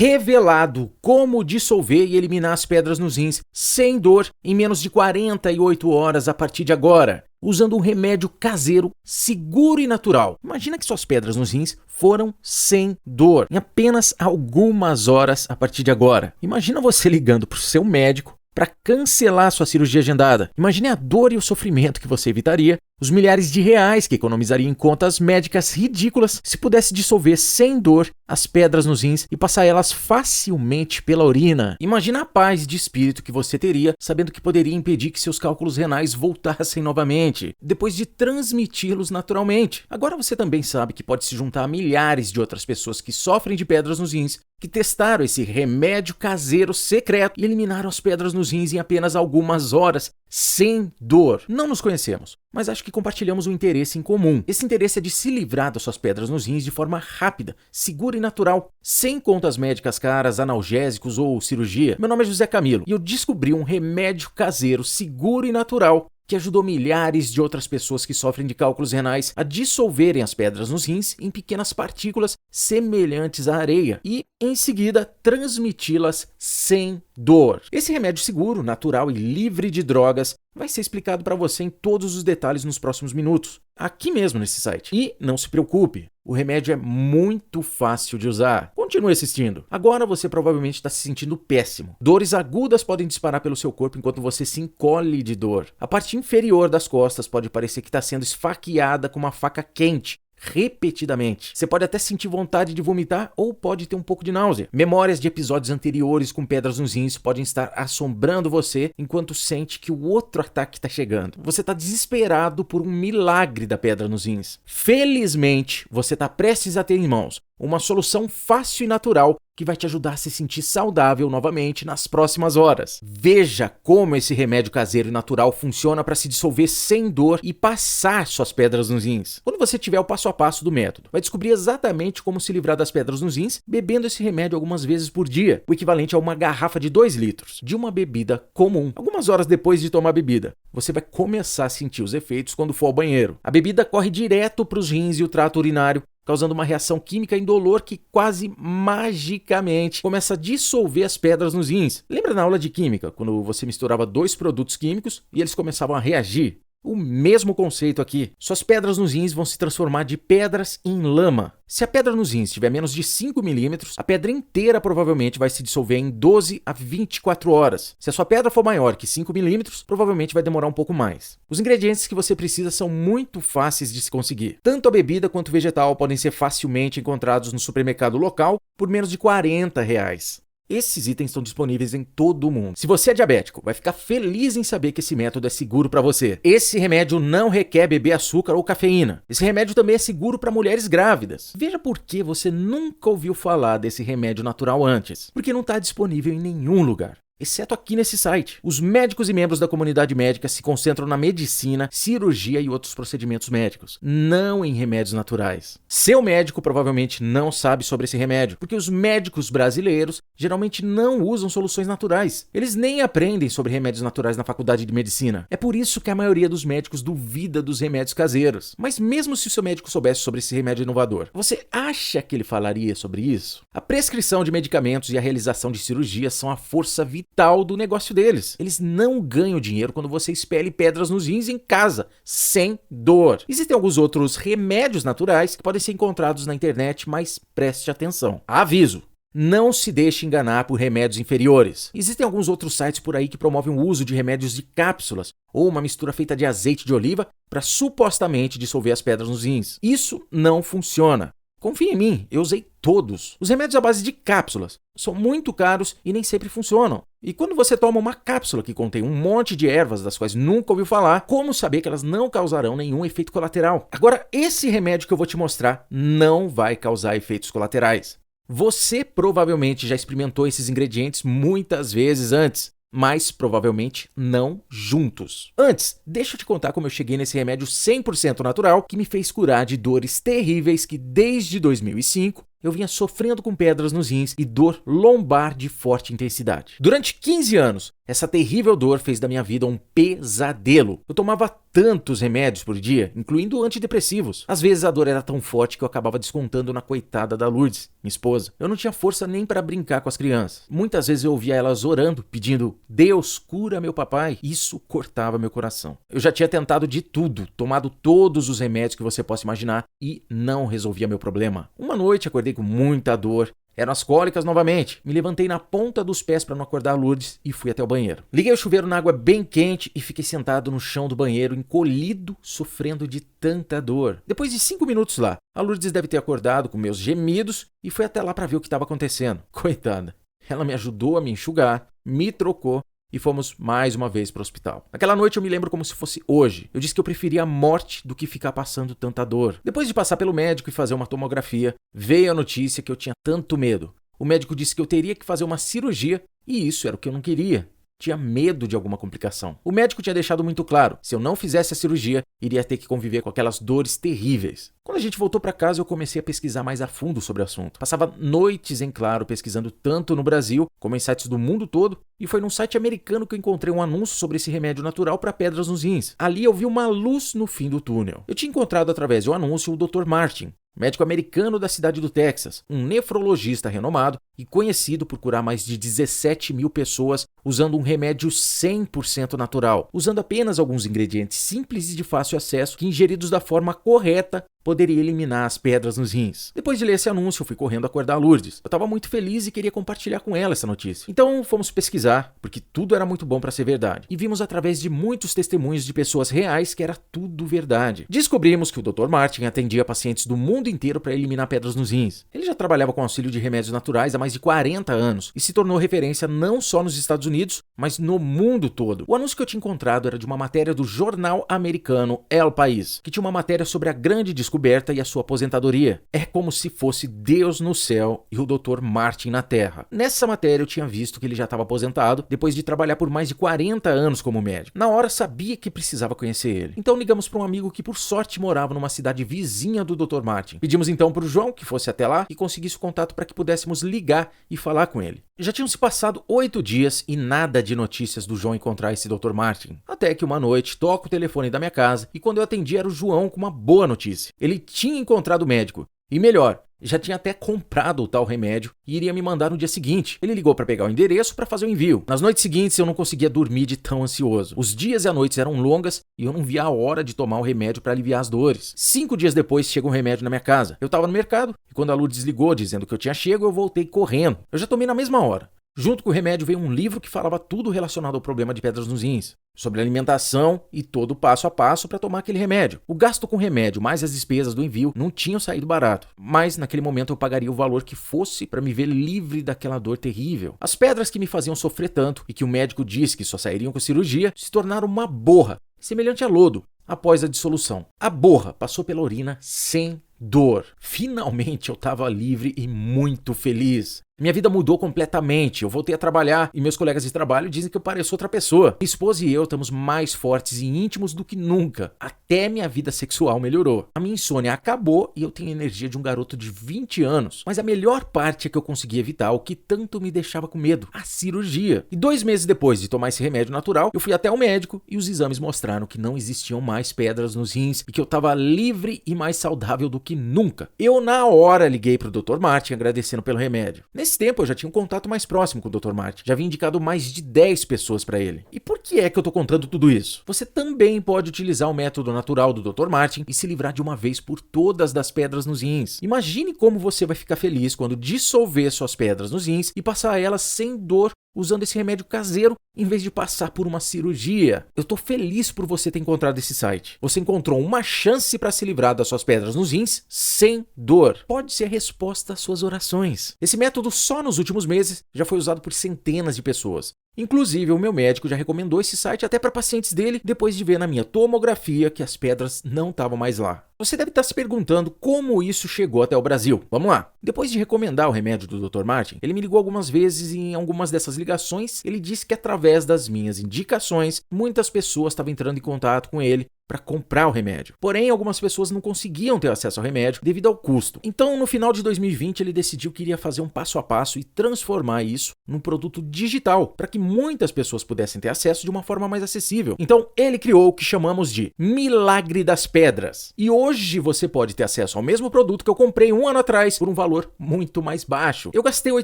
revelado como dissolver e eliminar as pedras nos rins sem dor em menos de 48 horas a partir de agora, usando um remédio caseiro, seguro e natural. Imagina que suas pedras nos rins foram sem dor, em apenas algumas horas a partir de agora. Imagina você ligando para o seu médico para cancelar sua cirurgia agendada. Imagine a dor e o sofrimento que você evitaria, os milhares de reais que economizaria em contas médicas ridículas se pudesse dissolver sem dor as pedras nos rins e passar elas facilmente pela urina. Imagina a paz de espírito que você teria sabendo que poderia impedir que seus cálculos renais voltassem novamente, depois de transmiti-los naturalmente. Agora você também sabe que pode se juntar a milhares de outras pessoas que sofrem de pedras nos rins, que testaram esse remédio caseiro secreto e eliminaram as pedras nos rins em apenas algumas horas, sem dor. Não nos conhecemos, mas acho que compartilhamos um interesse em comum. Esse interesse é de se livrar das suas pedras nos rins de forma rápida, segura e natural, sem contas médicas caras, analgésicos ou cirurgia. Meu nome é José Camilo e eu descobri um remédio caseiro, seguro e natural que ajudou milhares de outras pessoas que sofrem de cálculos renais a dissolverem as pedras nos rins em pequenas partículas semelhantes à areia e, em seguida, transmiti-las sem dor. Esse remédio seguro, natural e livre de drogas vai ser explicado para você em todos os detalhes nos próximos minutos, aqui mesmo nesse site. E não se preocupe, o remédio é muito fácil de usar. Continue assistindo. Agora você provavelmente está se sentindo péssimo. Dores agudas podem disparar pelo seu corpo enquanto você se encolhe de dor. A parte inferior das costas pode parecer que está sendo esfaqueada com uma faca quente repetidamente. Você pode até sentir vontade de vomitar ou pode ter um pouco de náusea. Memórias de episódios anteriores com pedras nos rins podem estar assombrando você enquanto sente que o outro ataque está chegando. Você está desesperado por um milagre da pedra nos rins. Felizmente, você está prestes a ter em mãos uma solução fácil e natural que vai te ajudar a se sentir saudável novamente nas próximas horas. Veja como esse remédio caseiro e natural funciona para se dissolver sem dor e passar suas pedras nos rins. Quando você tiver o passo a passo do método, vai descobrir exatamente como se livrar das pedras nos rins bebendo esse remédio algumas vezes por dia, o equivalente a uma garrafa de 2 litros de uma bebida comum. Algumas horas depois de tomar a bebida, você vai começar a sentir os efeitos quando for ao banheiro. A bebida corre direto para os rins e o trato urinário, causando uma reação química indolor que quase magicamente começa a dissolver as pedras nos rins. Lembra na aula de química, quando você misturava 2 produtos químicos e eles começavam a reagir? O mesmo conceito aqui. Suas pedras nos rins vão se transformar de pedras em lama. Se a pedra nos rins tiver menos de 5 milímetros, a pedra inteira provavelmente vai se dissolver em 12 a 24 horas. Se a sua pedra for maior que 5 milímetros, provavelmente vai demorar um pouco mais. Os ingredientes que você precisa são muito fáceis de se conseguir. Tanto a bebida quanto o vegetal podem ser facilmente encontrados no supermercado local por menos de R$40. Esses itens estão disponíveis em todo o mundo. Se você é diabético, vai ficar feliz em saber que esse método é seguro para você. Esse remédio não requer beber açúcar ou cafeína. Esse remédio também é seguro para mulheres grávidas. Veja por que você nunca ouviu falar desse remédio natural antes. Porque não está disponível em nenhum lugar, exceto aqui nesse site. Os médicos e membros da comunidade médica se concentram na medicina, cirurgia e outros procedimentos médicos, não em remédios naturais. Seu médico provavelmente não sabe sobre esse remédio, porque os médicos brasileiros geralmente não usam soluções naturais. Eles nem aprendem sobre remédios naturais na faculdade de medicina. É por isso que a maioria dos médicos duvida dos remédios caseiros. Mas mesmo se o seu médico soubesse sobre esse remédio inovador, você acha que ele falaria sobre isso? A prescrição de medicamentos e a realização de cirurgias são a força vital do negócio deles. Eles não ganham dinheiro quando você expele pedras nos rins em casa, sem dor. Existem alguns outros remédios naturais que podem ser encontrados na internet, mas preste atenção. Aviso! Não se deixe enganar por remédios inferiores. Existem alguns outros sites por aí que promovem o uso de remédios de cápsulas ou uma mistura feita de azeite de oliva para supostamente dissolver as pedras nos rins. Isso não funciona. Confie em mim, eu usei todos. Os remédios à base de cápsulas são muito caros e nem sempre funcionam. E quando você toma uma cápsula que contém um monte de ervas das quais nunca ouviu falar, como saber que elas não causarão nenhum efeito colateral? Agora, esse remédio que eu vou te mostrar não vai causar efeitos colaterais. Você provavelmente já experimentou esses ingredientes muitas vezes antes, mas provavelmente não juntos. Antes, deixa eu te contar como eu cheguei nesse remédio 100% natural que me fez curar de dores terríveis que desde 2005 eu vinha sofrendo com pedras nos rins e dor lombar de forte intensidade. Durante 15 anos, essa terrível dor fez da minha vida um pesadelo. Eu tomava tantos remédios por dia, incluindo antidepressivos. Às vezes a dor era tão forte que eu acabava descontando na coitada da Lourdes, minha esposa. Eu não tinha força nem para brincar com as crianças. Muitas vezes eu ouvia elas orando, pedindo: Deus, cura meu papai. Isso cortava meu coração. Eu já tinha tentado de tudo, tomado todos os remédios que você possa imaginar e não resolvia meu problema. Uma noite acordei com muita dor. Eram as cólicas novamente. Me levantei na ponta dos pés para não acordar a Lourdes e fui até o banheiro. Liguei o chuveiro na água bem quente e fiquei sentado no chão do banheiro, encolhido, sofrendo de tanta dor. Depois de 5 minutos lá, a Lourdes deve ter acordado com meus gemidos e foi até lá para ver o que estava acontecendo. Coitada. Ela me ajudou a me enxugar, me trocou e fomos mais uma vez para o hospital. Naquela noite eu me lembro como se fosse hoje. Eu disse que eu preferia a morte do que ficar passando tanta dor. Depois de passar pelo médico e fazer uma tomografia, veio a notícia que eu tinha tanto medo. O médico disse que eu teria que fazer uma cirurgia e isso era o que eu não queria. Tinha medo de alguma complicação. O médico tinha deixado muito claro, se eu não fizesse a cirurgia, iria ter que conviver com aquelas dores terríveis. Quando a gente voltou para casa, eu comecei a pesquisar mais a fundo sobre o assunto. Passava noites em claro pesquisando tanto no Brasil como em sites do mundo todo, e foi num site americano que eu encontrei um anúncio sobre esse remédio natural para pedras nos rins. Ali eu vi uma luz no fim do túnel. Eu tinha encontrado através do anúncio o Dr. Martin, médico americano da cidade do Texas, um nefrologista renomado e conhecido por curar mais de 17 mil pessoas usando um remédio 100% natural, usando apenas alguns ingredientes simples e de fácil acesso que, ingeridos da forma correta, poderia eliminar as pedras nos rins. Depois de ler esse anúncio, eu fui correndo acordar a Lourdes. Eu estava muito feliz e queria compartilhar com ela essa notícia. Então fomos pesquisar, porque tudo era muito bom para ser verdade. E vimos através de muitos testemunhos de pessoas reais que era tudo verdade. Descobrimos que o Dr. Martin atendia pacientes do mundo inteiro para eliminar pedras nos rins. Ele já trabalhava com auxílio de remédios naturais há mais de 40 anos e se tornou referência não só nos Estados Unidos, mas no mundo todo. O anúncio que eu tinha encontrado era de uma matéria do jornal americano El País, que tinha uma matéria sobre a grande descoberta e a sua aposentadoria. É como se fosse Deus no céu e o Dr. Martin na terra. Nessa matéria eu tinha visto que ele já estava aposentado depois de trabalhar por mais de 40 anos como médico. Na hora sabia que precisava conhecer ele. Então ligamos para um amigo que por sorte morava numa cidade vizinha do Dr. Martin. Pedimos então para o João que fosse até lá e conseguisse o contato para que pudéssemos ligar e falar com ele. Já tinham se passado 8 dias e nada de notícias do João encontrar esse Dr. Martin. Até que uma noite toco o telefone da minha casa e quando eu atendi era o João com uma boa notícia. Ele tinha encontrado o médico. E melhor, já tinha até comprado o tal remédio e iria me mandar no dia seguinte. Ele ligou para pegar o endereço para fazer o envio. Nas noites seguintes eu não conseguia dormir de tão ansioso. Os dias e as noites eram longas e eu não via a hora de tomar o remédio para aliviar as dores. 5 dias depois chega um remédio na minha casa. Eu estava no mercado e quando a Lourdes ligou dizendo que eu tinha chego, eu voltei correndo. Eu já tomei na mesma hora. Junto com o remédio veio um livro que falava tudo relacionado ao problema de pedras nos rins, sobre alimentação e todo o passo a passo para tomar aquele remédio. O gasto com remédio mais as despesas do envio não tinham saído barato, mas naquele momento eu pagaria o valor que fosse para me ver livre daquela dor terrível. As pedras que me faziam sofrer tanto e que o médico disse que só sairiam com cirurgia se tornaram uma borra, semelhante a lodo, após a dissolução. A borra passou pela urina sem dor. Finalmente eu estava livre e muito feliz. Minha vida mudou completamente, eu voltei a trabalhar e meus colegas de trabalho dizem que eu pareço outra pessoa. Minha esposa e eu estamos mais fortes e íntimos do que nunca. Até minha vida sexual melhorou. A minha insônia acabou e eu tenho a energia de um garoto de 20 anos. Mas a melhor parte é que eu consegui evitar o que tanto me deixava com medo, a cirurgia. E 2 meses depois de tomar esse remédio natural, eu fui até o médico e os exames mostraram que não existiam mais pedras nos rins e que eu estava livre e mais saudável do que nunca. Eu na hora liguei para o Dr. Martin agradecendo pelo remédio. Nesse tempo eu já tinha um contato mais próximo com o Dr. Martin. Já havia indicado mais de 10 pessoas para ele. E por que é que eu tô contando tudo isso? Você também pode utilizar o método natural do Dr. Martin e se livrar de uma vez por todas das pedras nos rins. Imagine como você vai ficar feliz quando dissolver suas pedras nos rins e passar elas sem dor usando esse remédio caseiro em vez de passar por uma cirurgia. Eu tô feliz por você ter encontrado esse site. Você encontrou uma chance para se livrar das suas pedras nos rins sem dor. Pode ser a resposta às suas orações. Esse método só nos últimos meses já foi usado por centenas de pessoas. Inclusive, o meu médico já recomendou esse site até para pacientes dele depois de ver na minha tomografia que as pedras não estavam mais lá. Você deve estar se perguntando como isso chegou até o Brasil. Vamos lá. Depois de recomendar o remédio do Dr. Martin, ele me ligou algumas vezes e em algumas dessas ligações ele disse que através das minhas indicações, muitas pessoas estavam entrando em contato com ele para comprar o remédio. Porém, algumas pessoas não conseguiam ter acesso ao remédio devido ao custo. Então, no final de 2020, ele decidiu que iria fazer um passo a passo e transformar isso num produto digital, para que muitas pessoas pudessem ter acesso de uma forma mais acessível. Então, ele criou o que chamamos de Milagre das Pedras. E hoje você pode ter acesso ao mesmo produto que eu comprei um ano atrás por um valor muito mais baixo. Eu gastei R$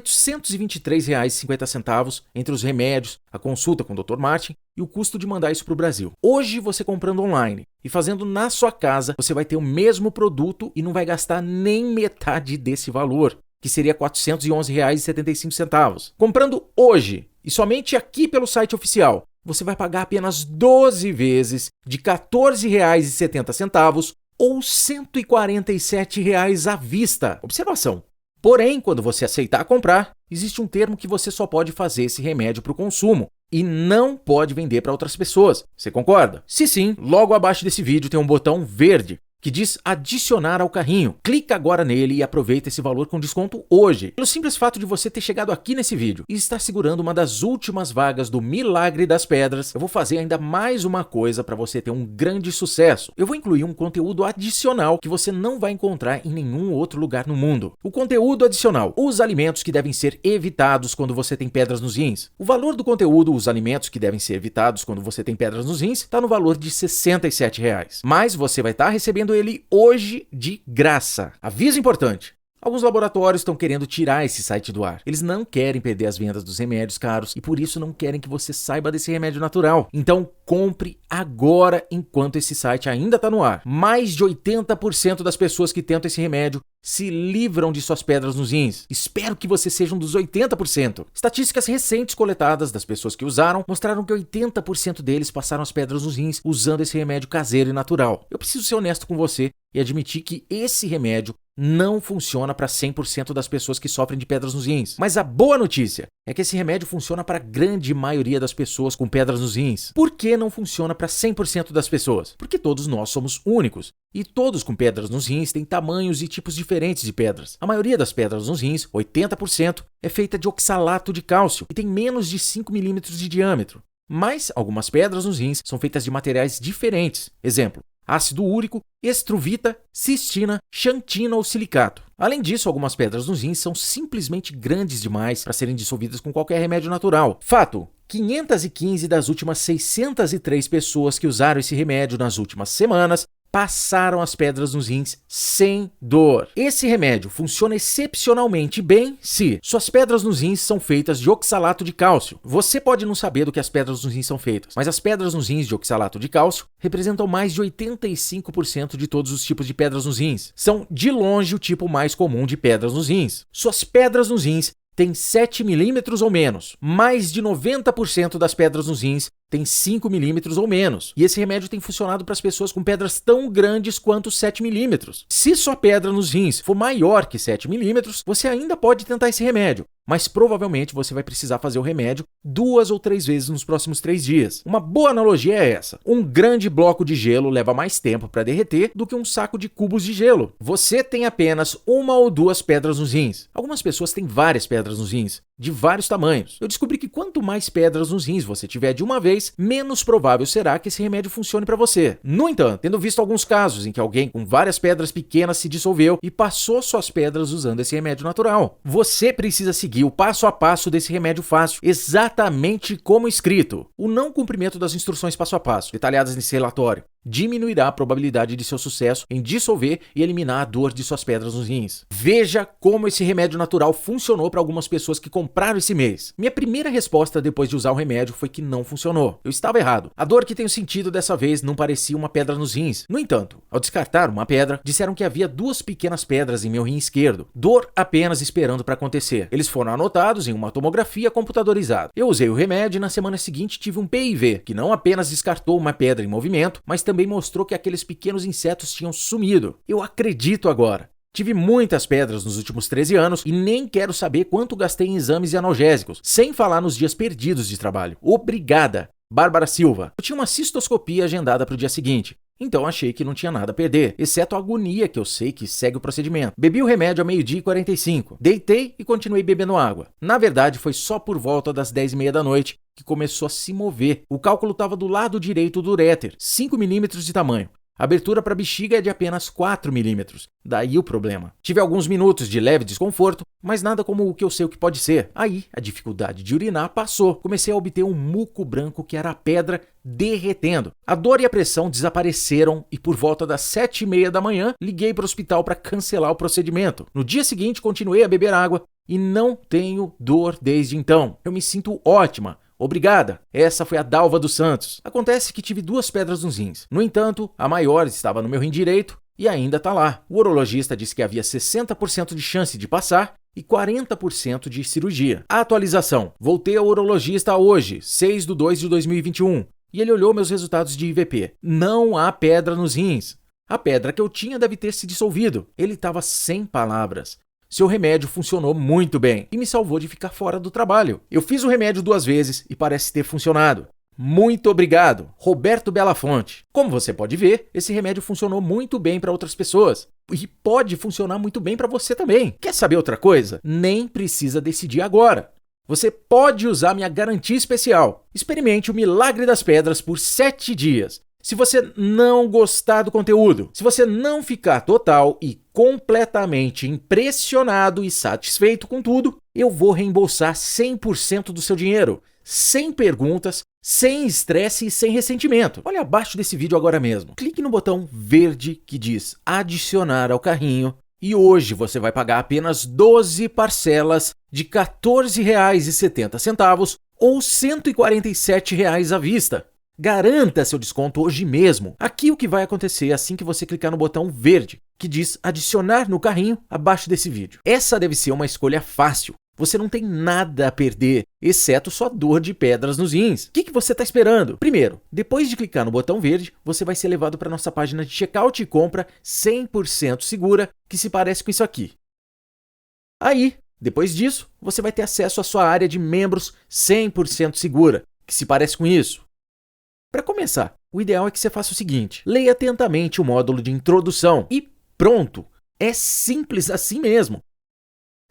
823,50 entre os remédios, a consulta com o Dr. Martin e o custo de mandar isso para o Brasil. Hoje, você comprando online e fazendo na sua casa, você vai ter o mesmo produto e não vai gastar nem metade desse valor, que seria R$ 411,75. Comprando hoje e somente aqui pelo site oficial, você vai pagar apenas 12 vezes de R$ 14,70 ou R$ 147 à vista. Observação. Porém, quando você aceitar comprar, existe um termo que você só pode fazer esse remédio para o consumo e não pode vender para outras pessoas. Você concorda? Se sim, logo abaixo desse vídeo tem um botão verde que diz adicionar ao carrinho. Clica agora nele e aproveita esse valor com desconto hoje. Pelo simples fato de você ter chegado aqui nesse vídeo e estar segurando uma das últimas vagas do Milagre das Pedras, eu vou fazer ainda mais uma coisa para você ter um grande sucesso. Eu vou incluir um conteúdo adicional que você não vai encontrar em nenhum outro lugar no mundo. O conteúdo adicional: os alimentos que devem ser evitados quando você tem pedras nos rins. O valor do conteúdo, os alimentos que devem ser evitados quando você tem pedras nos rins, está no valor de R$ 67. Mas você vai estar recebendo ele hoje de graça. Aviso importante: alguns laboratórios estão querendo tirar esse site do ar. Eles não querem perder as vendas dos remédios caros e por isso não querem que você saiba desse remédio natural. Então compre agora enquanto esse site ainda está no ar. Mais de 80% das pessoas que tentam esse remédio se livram de suas pedras nos rins. Espero que você seja um dos 80%. Estatísticas recentes coletadas das pessoas que usaram mostraram que 80% deles passaram as pedras nos rins usando esse remédio caseiro e natural. Eu preciso ser honesto com você e admitir que esse remédio não funciona para 100% das pessoas que sofrem de pedras nos rins. Mas a boa notícia é que esse remédio funciona para a grande maioria das pessoas com pedras nos rins. Por que não funciona para 100% das pessoas? Porque todos nós somos únicos. E todos com pedras nos rins têm tamanhos e tipos diferentes de pedras. A maioria das pedras nos rins, 80%, é feita de oxalato de cálcio e tem menos de 5 milímetros de diâmetro. Mas algumas pedras nos rins são feitas de materiais diferentes. Exemplo: ácido úrico, estruvita, cistina, xantina ou silicato. Além disso, algumas pedras nos rins são simplesmente grandes demais para serem dissolvidas com qualquer remédio natural. Fato: 515 das últimas 603 pessoas que usaram esse remédio nas últimas semanas passaram as pedras nos rins sem dor. Esse remédio funciona excepcionalmente bem se suas pedras nos rins são feitas de oxalato de cálcio. Você pode não saber do que as pedras nos rins são feitas, mas as pedras nos rins de oxalato de cálcio representam mais de 85% de todos os tipos de pedras nos rins. São de longe o tipo mais comum de pedras nos rins. Suas pedras nos rins têm 7 milímetros ou menos. Mais de 90% das pedras nos rins tem 5 milímetros ou menos. E esse remédio tem funcionado para as pessoas com pedras tão grandes quanto 7 milímetros. Se sua pedra nos rins for maior que 7 milímetros, você ainda pode tentar esse remédio, mas provavelmente você vai precisar fazer o remédio 2 ou 3 vezes nos próximos 3 dias. Uma boa analogia é essa: um grande bloco de gelo leva mais tempo para derreter do que um saco de cubos de gelo. Você tem apenas 1 ou 2 pedras nos rins. Algumas pessoas têm várias pedras nos rins, de vários tamanhos. Eu descobri que quanto mais pedras nos rins você tiver de uma vez, menos provável será que esse remédio funcione para você. No entanto, tendo visto alguns casos em que alguém com várias pedras pequenas se dissolveu e passou suas pedras usando esse remédio natural, você precisa seguir o passo a passo desse remédio fácil, exatamente como escrito. O não cumprimento das instruções passo a passo, detalhadas nesse relatório, diminuirá a probabilidade de seu sucesso em dissolver e eliminar a dor de suas pedras nos rins. Veja como esse remédio natural funcionou para algumas pessoas que compraram esse mês. Minha primeira resposta depois de usar o remédio foi que não funcionou. Eu estava errado. A dor que tenho sentido dessa vez não parecia uma pedra nos rins. No entanto, ao descartar uma pedra, disseram que havia 2 pequenas pedras em meu rim esquerdo. Dor apenas esperando para acontecer. Eles foram anotados em uma tomografia computadorizada. Eu usei o remédio e na semana seguinte tive um PIV, que não apenas descartou uma pedra em movimento, mas também mostrou que aqueles pequenos insetos tinham sumido. Eu acredito agora. Tive muitas pedras nos últimos 13 anos e nem quero saber quanto gastei em exames e analgésicos, sem falar nos dias perdidos de trabalho. Obrigada, Bárbara Silva. Eu tinha uma cistoscopia agendada para o dia seguinte, então achei que não tinha nada a perder, exceto a agonia que eu sei que segue o procedimento. Bebi o remédio a 12h45, deitei e continuei bebendo água. Na verdade, foi só por volta das 10h30 da noite que começou a se mover. O cálculo estava do lado direito do uréter, 5 milímetros de tamanho. A abertura para a bexiga é de apenas 4 milímetros. Daí o problema. Tive alguns minutos de leve desconforto, mas nada como o que eu sei o que pode ser. Aí, a dificuldade de urinar passou. Comecei a obter um muco branco que era a pedra derretendo. A dor e a pressão desapareceram e por volta das 7h30 da manhã, liguei para o hospital para cancelar o procedimento. No dia seguinte, continuei a beber água e não tenho dor desde então. Eu me sinto ótima. Obrigada. Essa foi a Dalva dos Santos. Acontece que tive 2 pedras nos rins. No entanto, a maior estava no meu rim direito e ainda está lá. O urologista disse que havia 60% de chance de passar e 40% de cirurgia. A atualização. Voltei ao urologista hoje, 6/2/2021, e ele olhou meus resultados de IVP. Não há pedra nos rins. A pedra que eu tinha deve ter se dissolvido. Ele estava sem palavras. Seu remédio funcionou muito bem e me salvou de ficar fora do trabalho. Eu fiz o remédio 2 vezes e parece ter funcionado. Muito obrigado, Roberto Belafonte. Como você pode ver, esse remédio funcionou muito bem para outras pessoas. E pode funcionar muito bem para você também. Quer saber outra coisa? Nem precisa decidir agora. Você pode usar minha garantia especial. Experimente o Milagre das Pedras por 7 dias. Se você não gostar do conteúdo, se você não ficar total e completamente impressionado e satisfeito com tudo, eu vou reembolsar 100% do seu dinheiro, sem perguntas, sem estresse e sem ressentimento. Olha abaixo desse vídeo agora mesmo. Clique no botão verde que diz adicionar ao carrinho e hoje você vai pagar apenas 12 parcelas de R$ 14,70 ou R$ 147 à vista. Garanta seu desconto hoje mesmo. Aqui o que vai acontecer assim que você clicar no botão verde, que diz adicionar no carrinho abaixo desse vídeo. Essa deve ser uma escolha fácil. Você não tem nada a perder, exceto sua dor de pedras nos rins. O que você está esperando? Primeiro, depois de clicar no botão verde, você vai ser levado para nossa página de checkout e compra 100% segura, que se parece com isso aqui. Aí, depois disso, você vai ter acesso à sua área de membros 100% segura, que se parece com isso. Para começar, o ideal é que você faça o seguinte: leia atentamente o módulo de introdução e pronto! É simples assim mesmo.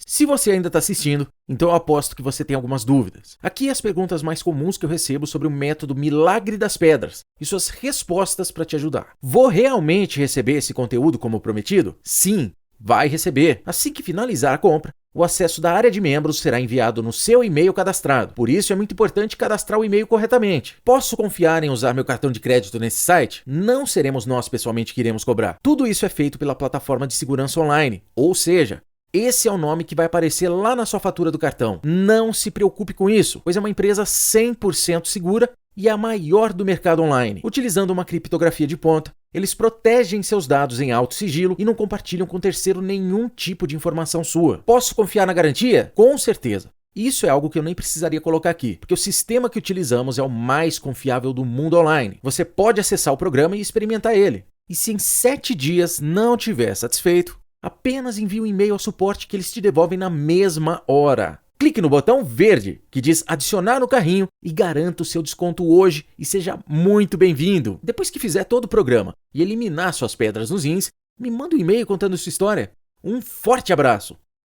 Se você ainda está assistindo, então eu aposto que você tem algumas dúvidas. Aqui as perguntas mais comuns que eu recebo sobre o método Milagre das Pedras e suas respostas para te ajudar. Vou realmente receber esse conteúdo como prometido? Sim, vai receber. Assim que finalizar a compra, o acesso da área de membros será enviado no seu e-mail cadastrado. Por isso é muito importante cadastrar o e-mail corretamente. Posso confiar em usar meu cartão de crédito nesse site? Não seremos nós pessoalmente que iremos cobrar. Tudo isso é feito pela plataforma de segurança online, ou seja, esse é o nome que vai aparecer lá na sua fatura do cartão. Não se preocupe com isso, pois é uma empresa 100% segura e a maior do mercado online. Utilizando uma criptografia de ponta, eles protegem seus dados em alto sigilo e não compartilham com terceiro nenhum tipo de informação sua. Posso confiar na garantia? Com certeza. Isso é algo que eu nem precisaria colocar aqui, porque o sistema que utilizamos é o mais confiável do mundo online. Você pode acessar o programa e experimentar ele. E se em 7 dias não estiver satisfeito, apenas envie um e-mail ao suporte que eles te devolvem na mesma hora. Clique no botão verde que diz adicionar no carrinho e garanta o seu desconto hoje e seja muito bem-vindo. Depois que fizer todo o programa e eliminar suas pedras nos rins, me manda um e-mail contando sua história. Um forte abraço!